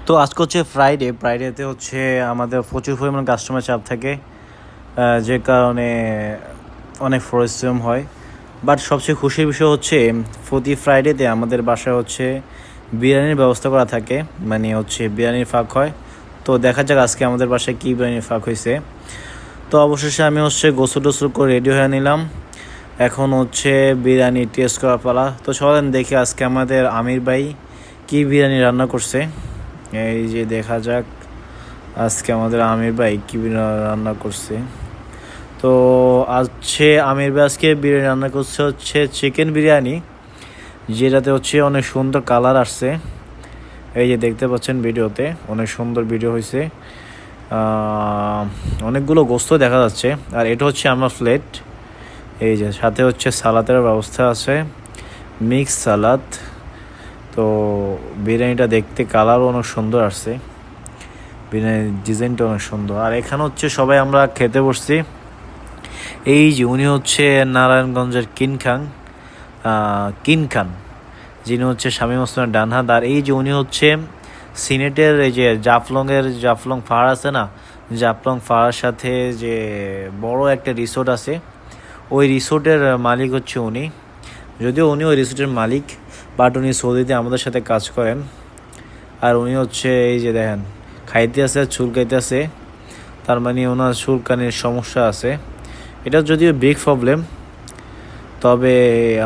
তো আজকে হচ্ছে ফ্রাইডেতে হচ্ছে আমাদের প্রচুর পরিমাণ কাস্টমার চাপ থাকে, যে কারণে অনেক পরিশ্রম হয়। বাট সবচেয়ে খুশির বিষয় হচ্ছে প্রতি ফ্রাইডেতে আমাদের বাসায় হচ্ছে বিরিয়ানির ব্যবস্থা করা থাকে, মানে হচ্ছে বিরিয়ানির ফাঁক হয়। তো দেখা যাক আজকে আমাদের বাসায় কী বিরিয়ানির ফাঁক হয়েছে। তো অবশেষে আমি হচ্ছে গোসল টোসল করে রেডি হয়ে নিলাম। এখন হচ্ছে বিরিয়ানি টেস্ট করা পালা। তো চলেন দেখি আজকে আমাদের আমির ভাই কী বিরিয়ানি রান্না করছে। এই যে দেখা যাক আজকে আমাদের আমির ভাই কী বিরিয়ানি রান্না করছে। তো আজকে আমির ভাই আজকে বিরিয়ানি রান্না করছে হচ্ছে চিকেন বিরিয়ানি, যেটাতে হচ্ছে অনেক সুন্দর কালার আসছে। এই যে দেখতে পাচ্ছেন ভিডিওতে অনেক সুন্দর ভিডিও হয়েছে, অনেকগুলো গোস্ত দেখা যাচ্ছে। আর এটা হচ্ছে আমার প্লেট। এই যে সাথে হচ্ছে সালাদের ব্যবস্থা আছে, মিক্স সালাদ। তো বিরিয়ানিটা দেখতে কালারও অনেক সুন্দর আসছে, বিরিয়ানির ডিজাইনটা অনেক সুন্দর। আর এখানে হচ্ছে সবাই আমরা খেতে বসছি। এই যে উনি হচ্ছে নারায়ণগঞ্জের কিন খান, যিনি হচ্ছে শামীম ওসমানের ডান হাত। আর এই যে উনি হচ্ছে সিনেটের এই যে জাফলং পাহাড় আছে না, জাফলং পাহাড়ের সাথে যে বড় একটা রিসোর্ট আছে, ওই রিসোর্টের মালিক হচ্ছে উনি। যদিও উনি ওই রিসোর্টের মালিক, বাট উনি সৌদিতে আমাদের সাথে কাজ করেন। আর উনি হচ্ছে এই যে দেখেন খাইতে আছে, চুলকাইতে আছে, তার মানে ওনার চুলকানির সমস্যা আছে। এটা যদিও বিগ প্রবলেম, তবে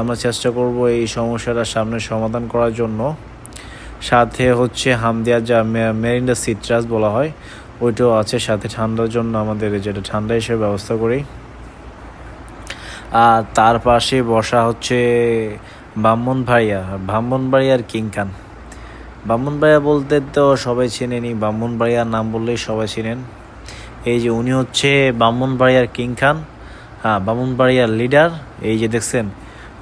আমরা চেষ্টা করব এই সমস্যাটা সামনে সমাধান করার জন্য। সাথে হচ্ছে হামদিয়া, যা মেরিন্ডা সিট্রাস বলা হয়, ওইটাও আছে সাথে, ঠান্ডার জন্য আমাদের যেটা ঠান্ডা হিসেবে ব্যবস্থা করি। আর তার পাশে বসা হচ্ছে ব্রাহ্মণবাড়িয়ার কিংখান। ব্রাহ্মণবাড়িয়া বলতে তো সবাই চেনেনি, ব্রাহ্মণবাড়িয়ার নাম বললেই সবাই চেনেন। এই যে উনি হচ্ছে ব্রাহ্মণবাড়িয়ার কিংখান, ব্রাহ্মণবাড়িয়ার লিডার। এই যে দেখছেন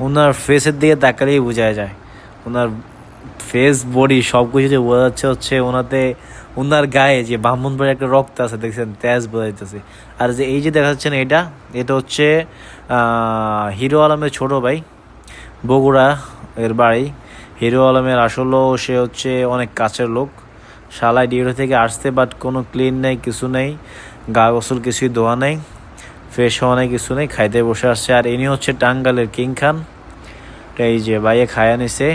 ওনার ফেসের দিকে তাকালেই বোঝা যায়, ওনার ফেস বডি সব কিছু যে বোঝা যাচ্ছে হচ্ছে ওনার গায়ে যে ব্রাহ্মণবাড়ির একটা রক্ত আছে, দেখছেন তেজ বোঝা যাইতেছে। আর যে এই যে দেখা যাচ্ছে না, এটা হচ্ছে হিরো আলমের ছোট ভাই, বগুড়া এর বাড়ি। হিরো আলমের আসলেও সে হচ্ছে অনেক কাছের লোক, শালায় ডিউটি থেকে আসতে, বাট কোনো ক্লিন নেই, কিছু নেই, গা গোসল কিছুই ধোয়া নেই, ফ্রেশ হওয়া নেই, কিছু নেই, খাইতে বসে আসছে। আর ইনি হচ্ছে টাঙ্গালের কিং খান। এই যে বাইয়ে খায়া নিছে,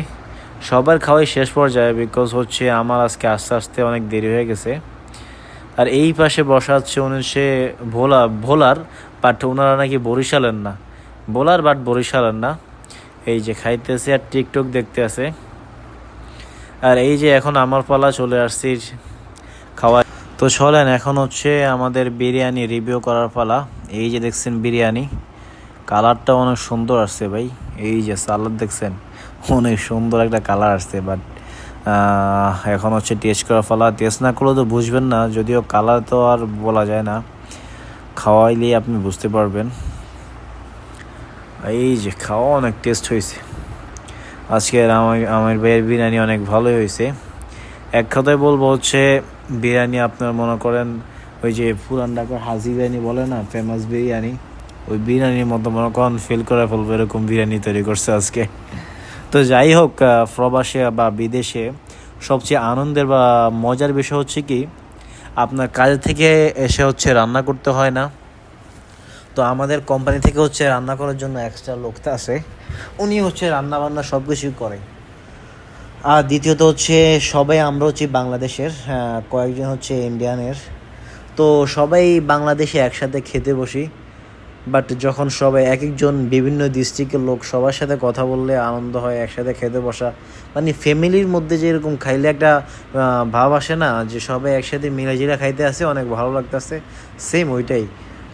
সবার খাওয়াই শেষ পর্যায়ে, বিকজ হচ্ছে আমার আজকে আস্তে আস্তে অনেক দেরি হয়ে গেছে। আর এই পাশে বসা হচ্ছে উনি সে ভোলার, বাট ওনারা নাকি বরিশালের না, বাট বরিশালের না। এই যে খাইতেছে আর টিকটক দেখতে আছে। আর এই যে এখন আমার পালা, চলে আসছি খাওয়া। তো চলেন এখন হচ্ছে আমাদের বিরিয়ানি রিভিউ করার পালা। এই যে দেখছেন বিরিয়ানি, কালারটা অনেক সুন্দর আসছে ভাই। এই যে সালাদ দেখছেন, অনেক সুন্দর একটা কালার আসছে। বাট এখন হচ্ছে টেস্ট করার পালা। টেস্ট না করলে তো বুঝবেন না, যদিও কালার তো আর বলা যায় না, খাওয়াইলেই আপনি বুঝতে পারবেন। এই যে খাওয়া অনেক টেস্ট হয়েছে আজকের আমার ভাইয়ের বিরিয়ানি, অনেক ভালোই হয়েছে। এক কথায় বলবো হচ্ছে বিরিয়ানি আপনার মনে করেন ওই যে পুরান ঢাকার হাজি বিরিয়ানি বলে না, ফেমাস বিরিয়ানি, ওই বিরিয়ানির মতো মনে করেন ফিল করে ফেলবো, এরকম বিরিয়ানি তৈরি করছে আজকে। তো যাই হোক, প্রবাসে বা বিদেশে সবচেয়ে আনন্দের বা মজার বিষয় হচ্ছে কি, আপনার কাজে থেকে এসে হচ্ছে রান্না করতে হয় না। তো আমাদের কোম্পানি থেকে হচ্ছে রান্না করার জন্য এক্সট্রা লোকটা আছে, উনি হচ্ছে রান্না বান্না সব কিছুই করে। আর দ্বিতীয়ত হচ্ছে সবাই আমরা হচ্ছে বাংলাদেশের, কয়েকজন হচ্ছে ইন্ডিয়ানের। তো সবাই বাংলাদেশে একসাথে খেতে বসি, বাট যখন সবাই এক একজন বিভিন্ন ডিস্ট্রিক্টের লোক, সবার সাথে কথা বললে আনন্দ হয়, একসাথে খেতে বসা, মানে ফ্যামিলির মধ্যে যেরকম খাইলে একটা ভাব আসে না, যে সবাই একসাথে মিলাজিরা খাইতে আসে, অনেক ভালো লাগতেছে, সেম ওইটাই।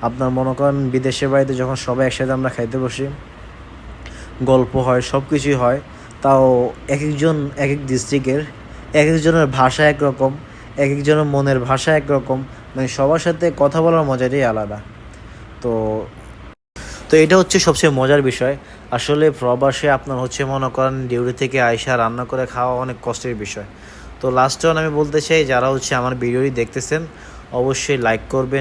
আপনার মনে করেন বিদেশের বাড়িতে যখন সবাই একসাথে আমরা খাইতে বসি, গল্প হয়, সব কিছুই হয়, তাও এক একজন এক এক ডিস্ট্রিক্টের, এক একজনের ভাষা একরকম, এক একজনের মনের ভাষা একরকম, মানে সবার সাথে কথা বলার মজাটাই আলাদা। তো তো এটা হচ্ছে সবচেয়ে মজার বিষয়। আসলে প্রবাসে আপনার হচ্ছে মনে করেন ডিউটি থেকে আইসা রান্না করে খাওয়া অনেক কষ্টের বিষয়। তো লাস্টে আমি বলতে চাই, যারা হচ্ছে আমার ভিডিওটি দেখতেছেন অবশ্যই লাইক করবেন,